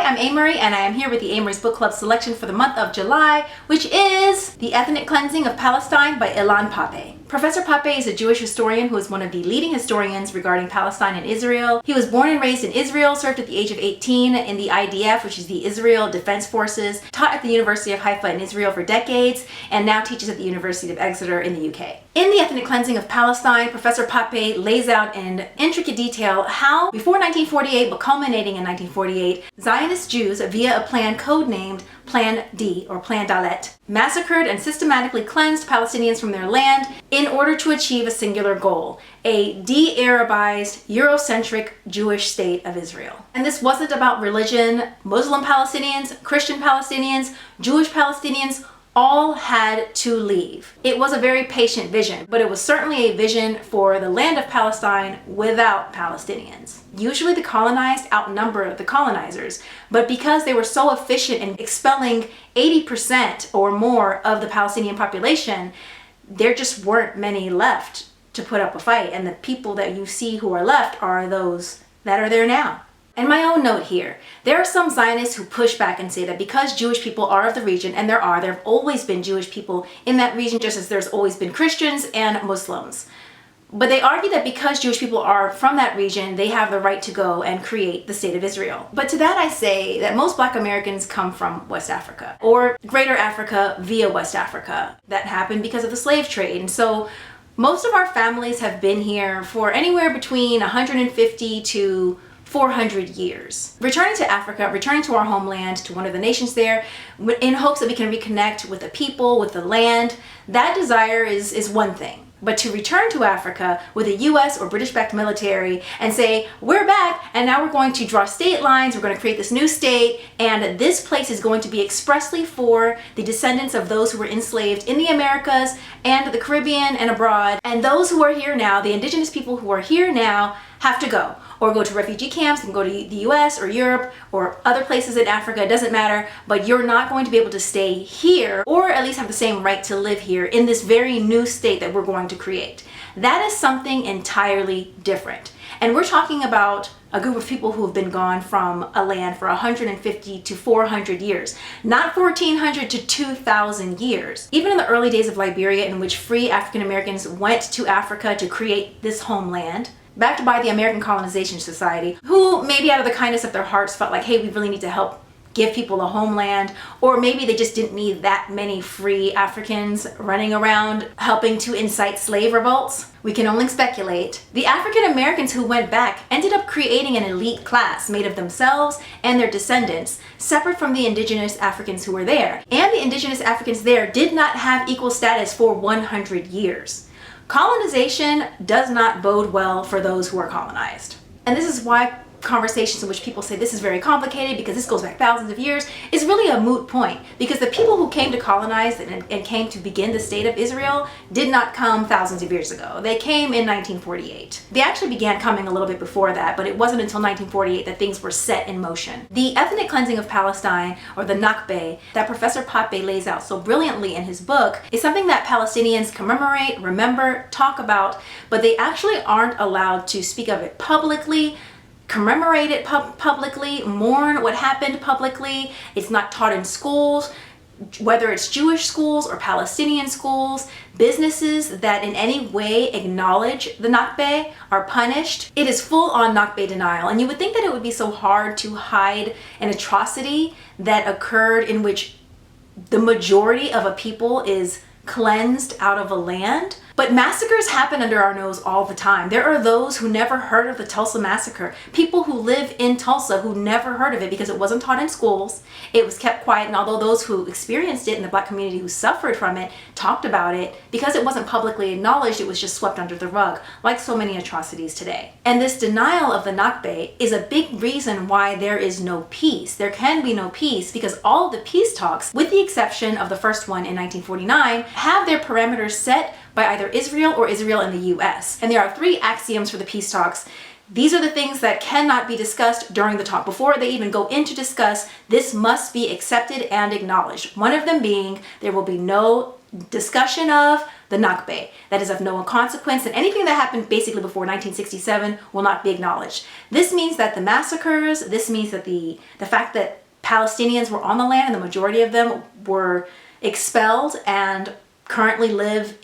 I'm Amory, and I am here with the AMERIE'S Book Club selection for the month of July, which is The Ethnic Cleansing of Palestine by Ilan Pappe. Professor Pappe is a Jewish historian who is one of the leading historians regarding Palestine and Israel. He was born and raised in Israel, served at the age of 18 in the IDF, which is the Israel Defense Forces, taught at the University of Haifa in Israel for decades, and now teaches at the University of Exeter in the UK. In The Ethnic Cleansing of Palestine, Professor Pappe lays out in intricate detail how, before 1948, but culminating in 1948, Zionist Jews, via a plan codenamed Plan D, or Plan Dalet, massacred and systematically cleansed Palestinians from their land in order to achieve a singular goal: a de-Arabized, Eurocentric Jewish state of Israel. And this wasn't about religion. Muslim Palestinians, Christian Palestinians, Jewish Palestinians all had to leave. It was a very patient vision, but it was certainly a vision for the land of Palestine without Palestinians. Usually the colonized outnumber the colonizers, but because they were so efficient in expelling 80% or more of the Palestinian population, there just weren't many left to put up a fight, and the people that you see who are left are those that are there now. And my own note here, there are some Zionists who push back and say that because Jewish people are of the region, and there have always been Jewish people in that region, just as there's always been Christians and Muslims. But they argue that because Jewish people are from that region, they have the right to go and create the state of Israel. But to that I say that most Black Americans come from West Africa, or Greater Africa via West Africa. That happened because of the slave trade. And so most of our families have been here for anywhere between 150 to 400 years. Returning to Africa, returning to our homeland, to one of the nations there, in hopes that we can reconnect with the people, with the land, that desire is one thing. But to return to Africa with a US or British-backed military and say, we're back, and now we're going to draw state lines, we're going to create this new state, and this place is going to be expressly for the descendants of those who were enslaved in the Americas and the Caribbean and abroad, and those who are here now, the indigenous people who are here now, have to go. Or go to refugee camps and go to the US or Europe or other places in Africa, it doesn't matter, but you're not going to be able to stay here, or at least have the same right to live here in this very new state that we're going to create. That is something entirely different. And we're talking about a group of people who have been gone from a land for 150 to 400 years, not 1400 to 2000 years. Even in the early days of Liberia, in which free African Americans went to Africa to create this homeland, backed by the American Colonization Society, who maybe out of the kindness of their hearts felt like, hey, we really need to help give people a homeland, or maybe they just didn't need that many free Africans running around helping to incite slave revolts. We can only speculate. The African Americans who went back ended up creating an elite class made of themselves and their descendants, separate from the indigenous Africans who were there. And the indigenous Africans there did not have equal status for 100 years. Colonization does not bode well for those who are colonized. And this is why conversations in which people say this is very complicated because this goes back thousands of years is really a moot point, because the people who came to colonize and came to begin the state of Israel did not come thousands of years ago. They came in 1948. They actually began coming a little bit before that, but it wasn't until 1948 that things were set in motion. The ethnic cleansing of Palestine, or the Nakba, that Professor Pappe lays out so brilliantly in his book, is something that Palestinians commemorate, remember, talk about, but they actually aren't allowed to speak of it publicly, commemorate it publicly, mourn what happened publicly. It's not taught in schools, whether it's Jewish schools or Palestinian schools. Businesses that in any way acknowledge the Nakba are punished. It is full-on Nakba denial, and you would think that it would be so hard to hide an atrocity that occurred in which the majority of a people is cleansed out of a land. But massacres happen under our nose all the time. There are those who never heard of the Tulsa massacre. People who live in Tulsa who never heard of it because it wasn't taught in schools. It was kept quiet, and although those who experienced it in the Black community who suffered from it talked about it, because it wasn't publicly acknowledged, it was just swept under the rug, like so many atrocities today. And this denial of the Nakba is a big reason why there is no peace. There can be no peace because all of the peace talks, with the exception of the first one in 1949, have their parameters set by either Israel or Israel and the US. And there are 3 axioms for the peace talks. These are the things that cannot be discussed during the talk. Before they even go into discuss, this must be accepted and acknowledged. One of them being there will be no discussion of the Nakba, that is of no consequence, and anything that happened basically before 1967 will not be acknowledged. This means that the massacres, this means that the fact that Palestinians were on the land and the majority of them were expelled and currently live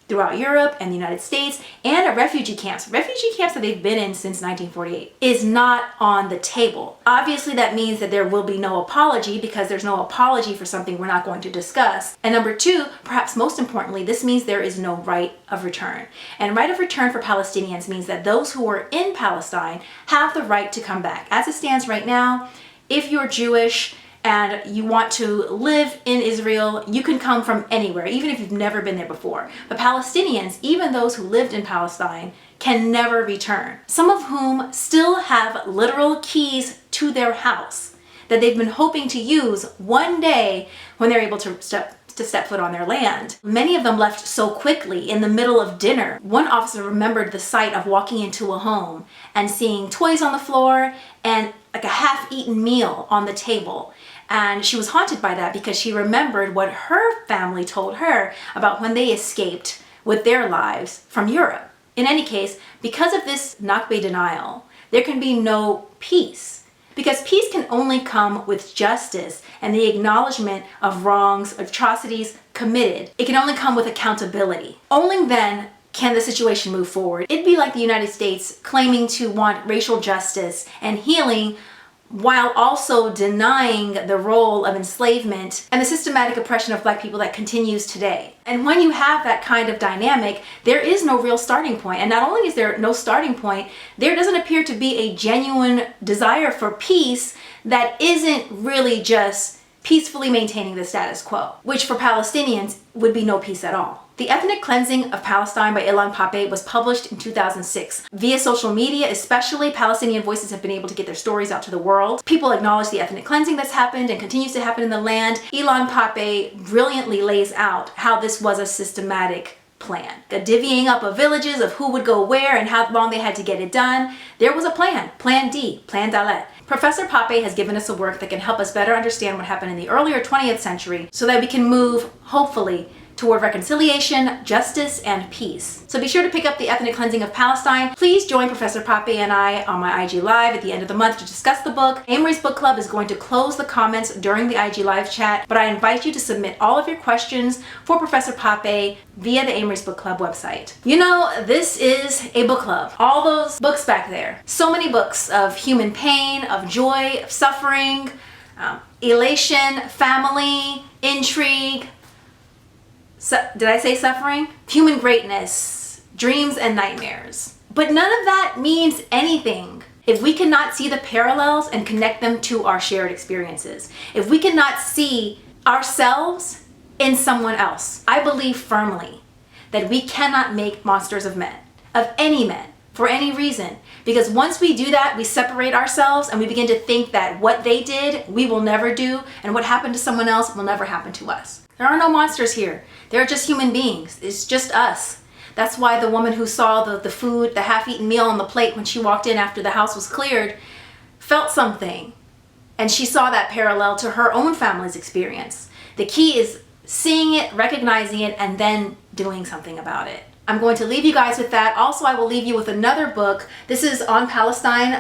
throughout Europe and the United States and at refugee camps that they've been in since 1948, is not on the table. Obviously, that means that there will be no apology, because there's no apology for something we're not going to discuss. And number two, perhaps most importantly, this means there is no right of return. And right of return for Palestinians means that those who are in Palestine have the right to come back. As it stands right now, if you're Jewish and you want to live in Israel, you can come from anywhere, even if you've never been there before. But Palestinians, even those who lived in Palestine, can never return. Some of whom still have literal keys to their house that they've been hoping to use one day when they're able to step foot on their land. Many of them left so quickly in the middle of dinner. One officer remembered the sight of walking into a home and seeing toys on the floor and like a half-eaten meal on the table. And she was haunted by that because she remembered what her family told her about when they escaped with their lives from Europe. In any case, because of this Nakba denial, there can be no peace. Because peace can only come with justice and the acknowledgement of wrongs, atrocities committed. It can only come with accountability. Only then can the situation move forward. It'd be like the United States claiming to want racial justice and healing while also denying the role of enslavement and the systematic oppression of Black people that continues today. And when you have that kind of dynamic, there is no real starting point. And not only is there no starting point, there doesn't appear to be a genuine desire for peace that isn't really just peacefully maintaining the status quo, which for Palestinians would be no peace at all. The Ethnic Cleansing of Palestine by Ilan Pappe was published in 2006. Via social media especially, Palestinian voices have been able to get their stories out to the world. People acknowledge the ethnic cleansing that's happened and continues to happen in the land. Ilan Pappe brilliantly lays out how this was a systematic plan. The divvying up of villages, of who would go where and how long they had to get it done. There was a plan, Plan D, Plan Dalet. Professor Pappe has given us a work that can help us better understand what happened in the earlier 20th century so that we can move, hopefully, toward reconciliation, justice, and peace. So be sure to pick up the Ethnic Cleansing of Palestine. Please join Professor Pappe and I on my IG Live at the end of the month to discuss the book. AMERIE'S Book Club is going to close the comments during the IG Live chat, but I invite you to submit all of your questions for Professor Pappe via the AMERIE'S Book Club website. You know, this is a book club. All those books back there. So many books of human pain, of joy, of suffering, elation, family, intrigue. Did I say suffering? Human greatness, dreams and nightmares. But none of that means anything if we cannot see the parallels and connect them to our shared experiences. If we cannot see ourselves in someone else. I believe firmly that we cannot make monsters of men, of any men, for any reason. Because once we do that, we separate ourselves and we begin to think that what they did, we will never do, and what happened to someone else will never happen to us. There are no monsters here. They're just human beings. It's just us. That's why the woman who saw the food, the half-eaten meal on the plate when she walked in after the house was cleared, felt something. And she saw that parallel to her own family's experience. The key is seeing it, recognizing it, and then doing something about it. I'm going to leave you guys with that. Also, I will leave you with another book. This is on Palestine,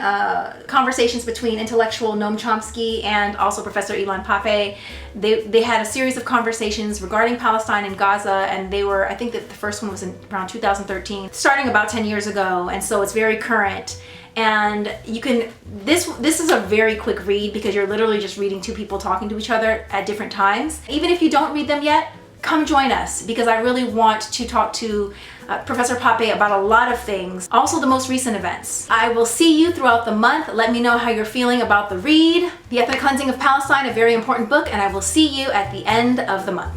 conversations between intellectual Noam Chomsky and also Professor Ilan Pappe. They had a series of conversations regarding Palestine and Gaza, and they were, I think that the first one was in around 2013, starting about 10 years ago, and so it's very current. And you can, this is a very quick read because you're literally just reading two people talking to each other at different times. Even if you don't read them yet, come join us because I really want to talk to Professor Pappe about a lot of things, also the most recent events. I will see you throughout the month. Let me know how you're feeling about the read. The Ethnic Cleansing of Palestine, a very important book, and I will see you at the end of the month.